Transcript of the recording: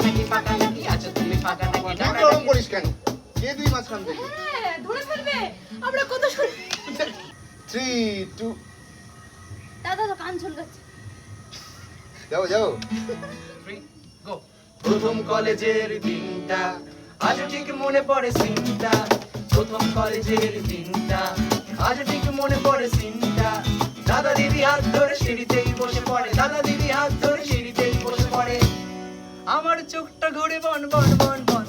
নাকি ফাঁকা নাকি আছো তুমি ফাঁকা নাকি তুই গরম করিস কেন? কে তুই মাঝখান থেকে? হ্যাঁ ধরে ফেলবে আমরা কত শুনি 3 2 দাদা তো কান চুলকাচ্ছে যাও যাও। 3 গো প্রথম কলেজের দিনটা আজ ঠিক মনে পড়ে সিনটা প্রথম কলেজের দিনটা আজ ঠিক মনে পড়ে সিনটা দাদা দিদি হাত ধরে সিঁড়িতেই বসে পড়ে দাদা দিদি হাত ধরে সিঁড়িতেই বসে পড়ে আমার চোখটা ঘুরে বন বন বন বন